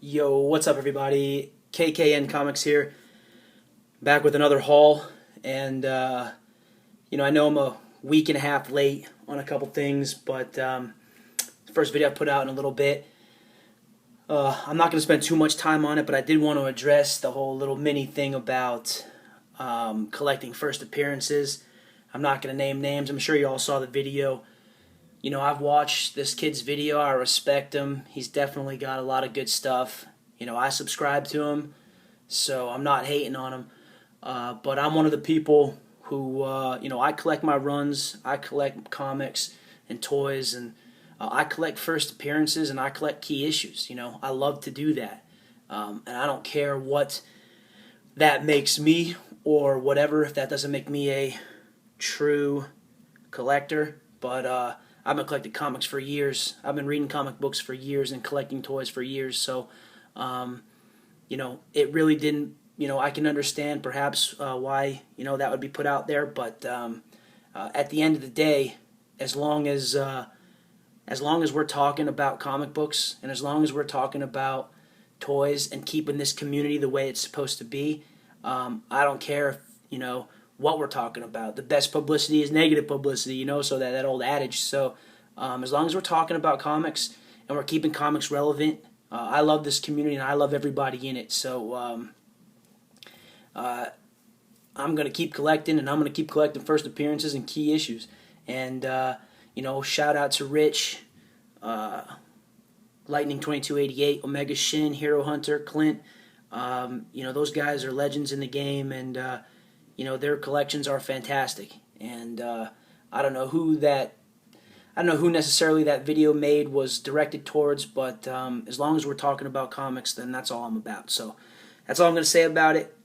Yo, what's up, everybody? KKN Comics here, back with another haul. And, I know I'm a week and a half late on a couple things, but first video I put out in a little bit. I'm not going to spend too much time on it, but I did want to address the whole little mini thing about collecting first appearances. I'm not going to name names. I'm sure you all saw the video. I've watched this kid's video. I respect him. He's definitely got a lot of good stuff. I subscribe to him, so I'm not hating on him. But I'm one of the people who, I collect my runs. I collect comics and toys, and I collect first appearances, and I collect key issues. I love to do that. And I don't care what that makes me or whatever, if that doesn't make me a true collector. But I've been collecting comics for years. I've been reading comic books for years and collecting toys for years. So, it really didn't, I can understand perhaps why, that would be put out there. But at the end of the day, as long as we're talking about comic books and as long as we're talking about toys and keeping this community the way it's supposed to be, I don't care if, what we're talking about. The best publicity is negative publicity, so that old adage. So as long as we're talking about comics and we're keeping comics relevant, I love this community and I love everybody in it. So I'm going to keep collecting, and I'm going to keep collecting first appearances and key issues. And, shout out to Rich, Lightning 2288, Omega Shin, Hero Hunter, Clint. Those guys are legends in the game, and their collections are fantastic. And I don't know who necessarily that video made was directed towards, but as long as we're talking about comics, then that's all I'm about. So that's all I'm going to say about it.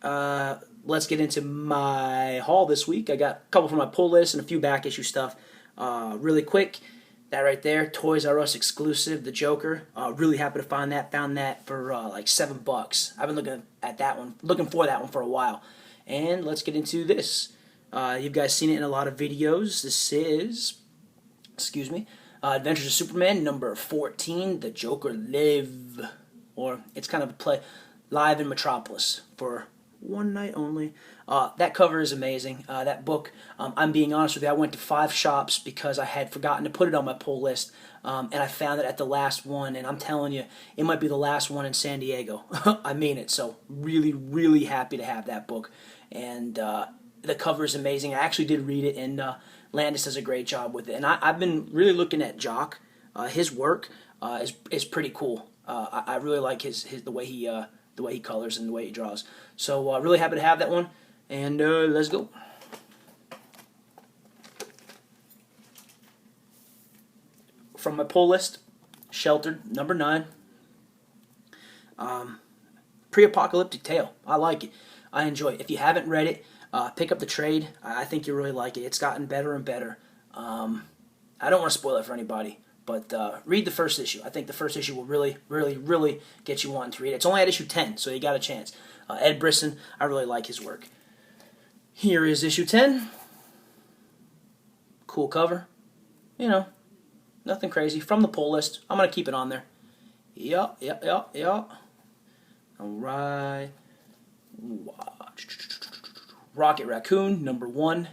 Let's get into my haul this week. I got a couple from my pull list and a few back issue stuff. Really quick, that right there, Toys R Us exclusive, The Joker. Really happy to find that. Found that for like $7. I've been looking for that one for a while. And let's get into this. You guys seen it in a lot of videos. This is, Adventures of Superman number 14, The Joker Live. Or it's kind of a play live in Metropolis for one night only. That cover is amazing. That book, I'm being honest with you, I went to 5 shops because I had forgotten to put it on my pull list, and I found it at the last one, and I'm telling you, it might be the last one in San Diego. I mean it. So really, really happy to have that book. And the cover is amazing. I actually did read it, and Landis does a great job with it. And I've been really looking at Jock. His work is pretty cool. I really like the way he colors and the way he draws. So really happy to have that one. And let's go. From my pull list, Sheltered number 9. Pre-apocalyptic tale. I like it. I enjoy it. If you haven't read it, pick up the trade. I think you really like it. It's gotten better and better. I don't want to spoil it for anybody, but read the first issue. I think the first issue will really, really, really get you wanting to read it. It's only at issue 10, so you got a chance. Ed Brisson, I really like his work. Here is issue 10. Cool cover. Nothing crazy. From the pull list. I'm going to keep it on there. Yup. Alright. Rocket Raccoon, number 1.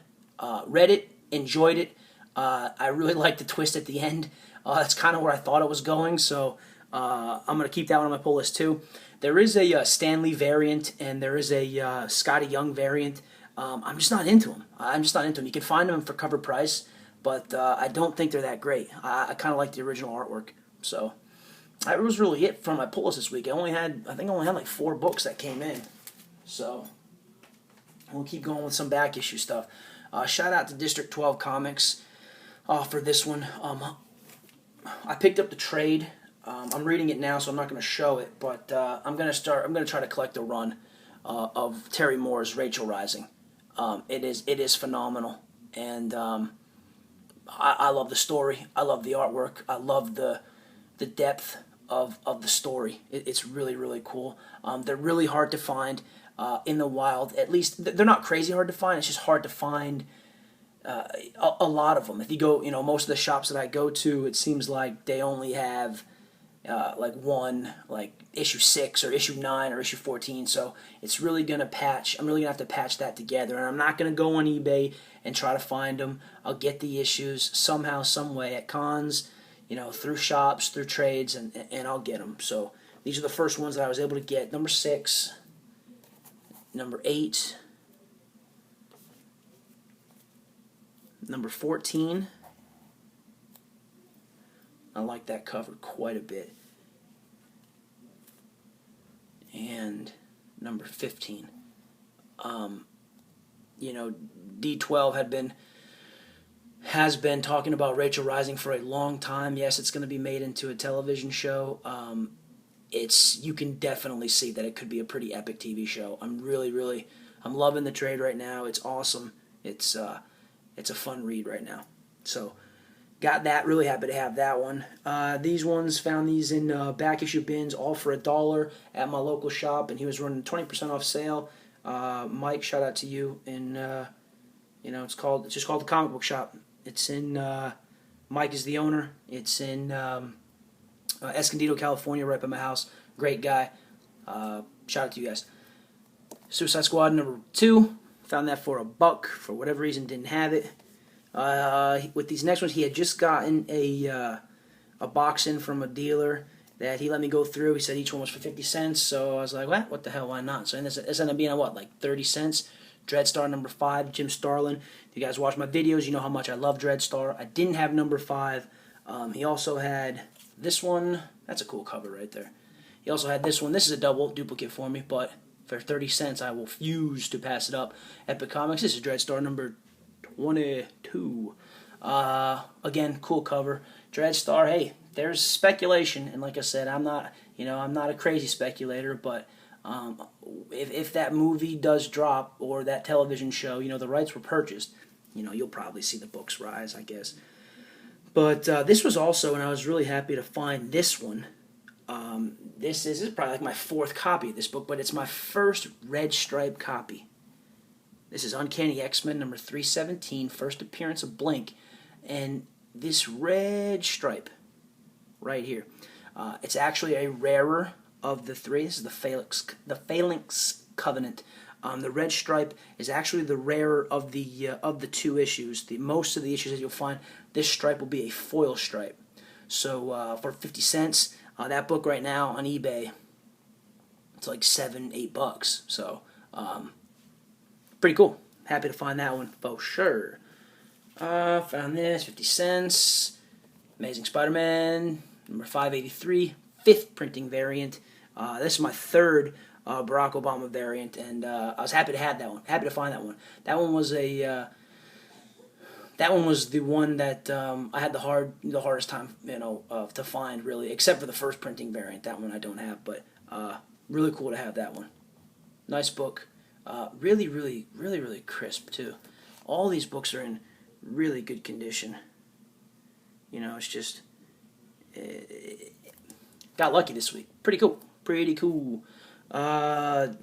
Read it, enjoyed it. I really liked the twist at the end. That's kind of where I thought it was going, so I'm going to keep that one on my pull list too. There is a Stan Lee variant, and there is a Scotty Young variant. I'm just not into them. You can find them for cover price, but I don't think they're that great. I kind of like the original artwork. So that was really it from my pull list this week. I think I only had like 4 books that came in. So we'll keep going with some back issue stuff. Shout out to District 12 Comics for this one. I picked up the trade. I'm reading it now, so I'm not going to show it, but I'm going to try to collect a run of Terry Moore's Rachel Rising. It is phenomenal, and I love the story. I love the artwork. I love the depth of the story. It's really, really cool. They're really hard to find in the wild. At least they're not crazy hard to find. It's just hard to find a lot of them. If you go, most of the shops that I go to, it seems like they only have like one, like issue 6 or issue 9 or issue 14. So it's really gonna patch. I'm really gonna have to patch that together, and I'm not gonna go on eBay and try to find them. I'll get the issues somehow, some way at cons, through shops, through trades, and I'll get them. So these are the first ones that I was able to get. Number 6, number 8, number 14. I like that cover quite a bit. And number 15. D12 has been talking about Rachel Rising for a long time. Yes, it's going to be made into a television show. You can definitely see that it could be a pretty epic TV show. I'm loving the trade right now. It's awesome. It's a fun read right now. So got that. Really happy to have that one. These ones, found these in back issue bins, all for $1 at my local shop, and he was running 20% off sale. Mike, shout out to you. And it's just called the Comic Book Shop. It's in Mike is the owner. It's in Escondido, California, right by my house. Great guy. Shout out to you guys. Suicide Squad number 2. Found that for $1. For whatever reason, didn't have it. With these next ones, he had just gotten a box in from a dealer that he let me go through. He said each one was for 50 cents, so I was like, what the hell, why not? So this ended up being like 30 cents. Dreadstar number 5, Jim Starlin. If you guys watch my videos, you know how much I love Dreadstar. I didn't have number 5. He also had this one. That's a cool cover right there. He also had this one. This is a double duplicate for me, but for 30 cents, I will refuse to pass it up. Epic Comics. This is Dreadstar number 22. Again, cool cover. Dreadstar, hey, there's speculation, and like I said, I'm not a crazy speculator, but if that movie does drop or that television show, the rights were purchased, you'll probably see the books rise, I guess. But this was also, and I was really happy to find this one. This is probably like my 4th copy of this book, but it's my first red stripe copy. This is Uncanny X-Men number 317, first appearance of Blink, and this red stripe right here. It's actually a rarer of the 3. This is the Phalanx Covenant. The red stripe is actually the rarer of the 2 issues. Most of the issues that you'll find, this stripe will be a foil stripe. So for 50 cents, that book right now on eBay, it's like $7-8. So pretty cool. Happy to find that one for sure. Found this, 50 cents. Amazing Spider-Man, number 583, 5th printing variant. This is my 3rd Barack Obama variant, and I was happy to have that one. Happy to find that one. That one was the one that I had the hardest time, to find, really, except for the 1st printing variant. That one I don't have, but really cool to have that one. Nice book. Really, really, really, really crisp too. All these books are in really good condition. It's just got lucky this week. Pretty cool. Pretty cool.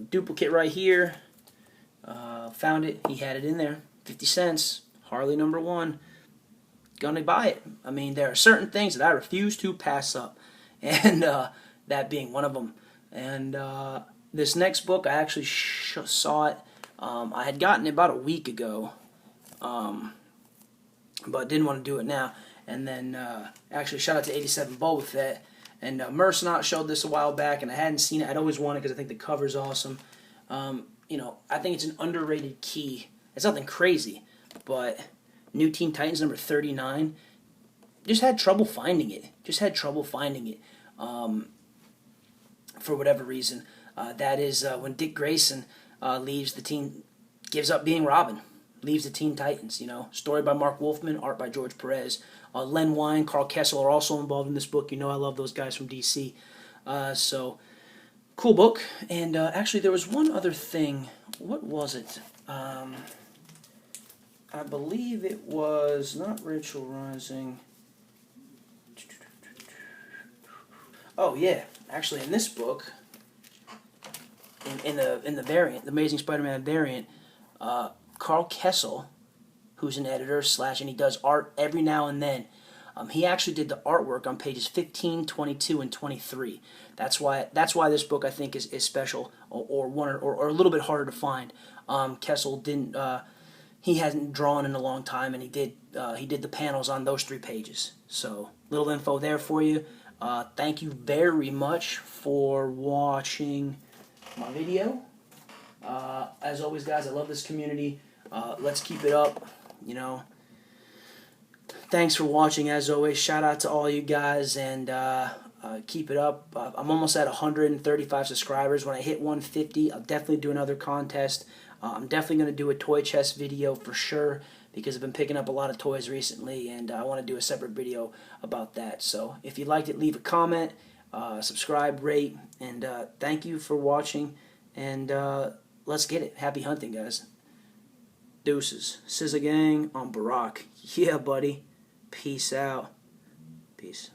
Duplicate right here. Found it. He had it in there. 50 cents. Harley number 1. Gonna buy it. I mean, there are certain things that I refuse to pass up, and that being one of them. And this next book, I actually saw it. I had gotten it about a week ago, but didn't want to do it now. And then, actually, shout out to 87 Boba Fett. And Mercenaut showed this a while back, and I hadn't seen it. I'd always wanted it because I think the cover's awesome. I think it's an underrated key. It's nothing crazy, but New Teen Titans number 39, just had trouble finding it. For whatever reason. That is when Dick Grayson leaves the team, gives up being Robin, leaves the Teen Titans. Story by Mark Wolfman, art by George Perez. Len Wein, Carl Kessel are also involved in this book. I love those guys from DC. So, cool book. And actually, there was one other thing. What was it? I believe it was not Rachel Rising. Oh yeah, actually, in this book, in the variant, the Amazing Spider-Man variant, Carl Kessel, who's an editor / and he does art every now and then. He actually did the artwork on pages 15, 22, and 23. That's why this book I think is special, or a little bit harder to find. Kessel didn't. He hasn't drawn in a long time, and he did the panels on those 3 pages. So little info there for you. Thank you very much for watching my video. As always, guys, I love this community. Let's keep it up. You know. Thanks for watching. As always, shout out to all you guys, and keep it up. I'm almost at 135 subscribers. When I hit 150, I'll definitely do another contest. I'm definitely going to do a toy chest video for sure, because I've been picking up a lot of toys recently, and I want to do a separate video about that. So if you liked it, leave a comment, subscribe, rate, and thank you for watching, and let's get it. Happy hunting, guys. Deuces. SZA Gang on Barack. Yeah, buddy. Peace out. Peace.